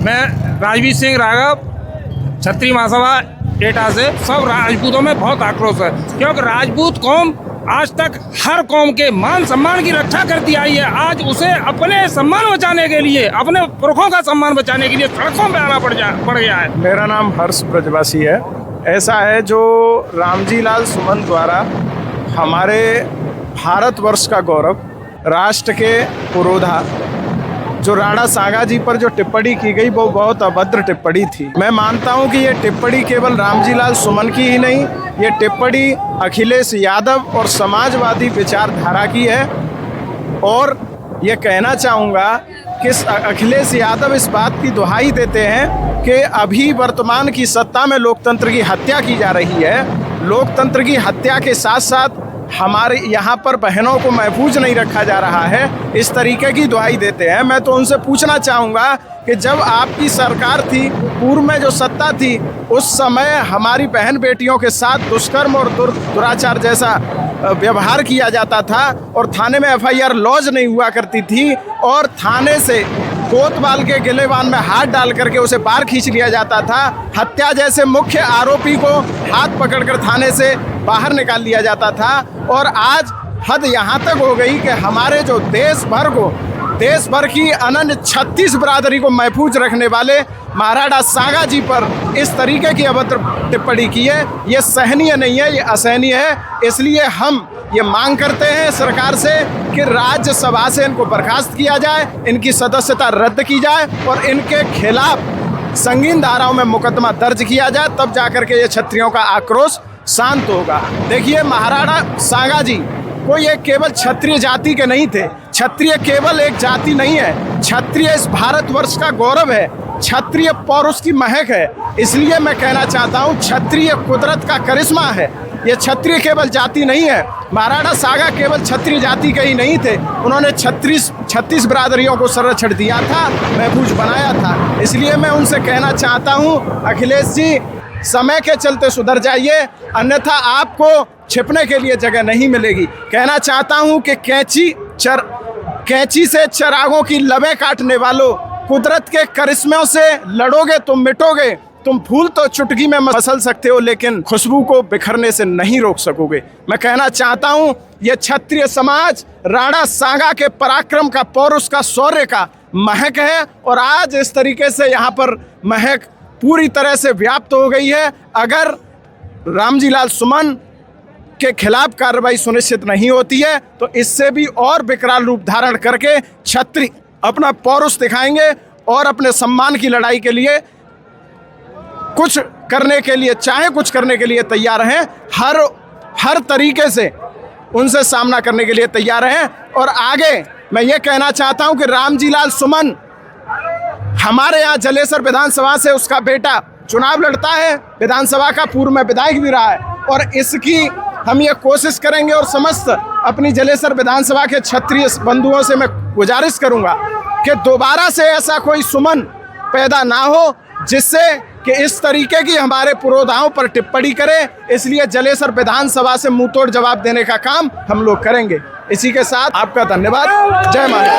मैं राजवीर सिंह राघव, क्षत्रिय महासभा एटा से। सब राजपूतों में बहुत आक्रोश है, क्योंकि राजपूत कौम आज तक हर कौम के मान सम्मान की रक्षा करती आई है। आज उसे अपने सम्मान बचाने के लिए, अपने पुरखों का सम्मान बचाने के लिए सड़कों पे आना पड़ गया है। मेरा नाम हर्ष ब्रजवासी है। ऐसा है, जो रामजी लाल सुमन द्वारा हमारे भारतवर्ष का गौरव, राष्ट्र के पुरोधा, जो राणा सांगा जी पर जो टिप्पणी की गई वो बहुत अभद्र टिप्पणी थी। मैं मानता हूं कि ये टिप्पणी केवल रामजी लाल सुमन की ही नहीं, ये टिप्पणी अखिलेश यादव और समाजवादी विचारधारा की है। और ये कहना चाहूँगा कि अखिलेश यादव इस बात की दुहाई देते हैं कि अभी वर्तमान की सत्ता में लोकतंत्र की हत्या की जा रही है। लोकतंत्र की हत्या के साथ साथ हमारे यहाँ पर बहनों को महफूज नहीं रखा जा रहा है, इस तरीके की दुहाई देते हैं। मैं तो उनसे पूछना चाहूँगा कि जब आपकी सरकार थी, पूर्व में जो सत्ता थी, उस समय हमारी बहन बेटियों के साथ दुष्कर्म और दुराचार जैसा व्यवहार किया जाता था और थाने में FIR लॉज नहीं हुआ करती थी और थाने से कोतवाल के गिलेबान में हाथ डाल करके उसे बाहर खींच लिया जाता था। हत्या जैसे मुख्य आरोपी को हाथ पकड़कर थाने से बाहर निकाल लिया जाता था। और आज हद यहाँ तक हो गई कि हमारे जो देश भर की अनन्य 36 बिरादरी को महफूज रखने वाले महाराणा सांगा जी पर इस तरीके की अभद्र टिप्पणी की है। ये सहनीय नहीं है, ये असहनीय है। इसलिए हम ये मांग करते हैं सरकार से कि राज्यसभा से इनको बर्खास्त किया जाए, इनकी सदस्यता रद्द की जाए और इनके खिलाफ संगीन धाराओं में मुकदमा दर्ज किया जाए, तब जाकर के ये क्षत्रियों का आक्रोश शांत होगा। देखिए, महाराणा सांगा जी कोई एक केवल क्षत्रिय जाति के नहीं थे। क्षत्रिय केवल एक जाति नहीं है, क्षत्रिय इस भारतवर्ष का गौरव है, क्षत्रिय पौरुष की महक है। इसलिए मैं कहना चाहता हूँ, क्षत्रिय कुदरत का करिश्मा है। ये क्षत्रिय केवल जाति नहीं है। महाराणा सांगा केवल क्षत्रिय जाति के ही नहीं थे, उन्होंने 36 बिरादरियों को संरक्षण दिया था, महफूज बनाया था। इसलिए मैं उनसे कहना चाहता हूँ, अखिलेश जी, समय के चलते सुधर जाइए, अन्यथा आपको छिपने के लिए जगह नहीं मिलेगी। कहना चाहता हूं कि कैंची से चिरागों की लबें काटने वालों, कुदरत के करिश्मों से लड़ोगे तुम मिटोगे। तुम फूल तो चुटकी में मसल सकते हो, लेकिन खुशबू को बिखरने से नहीं रोक सकोगे। मैं कहना चाहता हूं, ये क्षत्रिय समाज राणा सांगा के पराक्रम का, पौरुष का, शौर्य का महक है और आज इस तरीके से यहाँ पर महक पूरी तरह से व्याप्त हो गई है। अगर रामजी लाल सुमन के खिलाफ कार्रवाई सुनिश्चित नहीं होती है तो इससे भी और विकराल रूप धारण करके क्षत्रिय अपना पौरुष दिखाएंगे और अपने सम्मान की लड़ाई के लिए कुछ करने के लिए तैयार हैं। हर तरीके से उनसे सामना करने के लिए तैयार हैं। और आगे मैं ये कहना चाहता हूं कि रामजी लाल सुमन हमारे यहाँ जलेसर विधानसभा से उसका बेटा चुनाव लड़ता है, विधानसभा का पूर्व में विधायक भी रहा है। और इसकी हम ये कोशिश करेंगे और समस्त अपनी जलेसर विधानसभा के क्षत्रिय बंधुओं से मैं गुजारिश करूंगा कि दोबारा से ऐसा कोई सुमन पैदा ना हो जिससे कि इस तरीके की हमारे पुरोधाओं पर टिप्पणी करे। इसलिए जलेसर विधानसभा से मुंहतोड़ जवाब देने का काम हम लोग करेंगे। इसी के साथ आपका धन्यवाद। जय माता।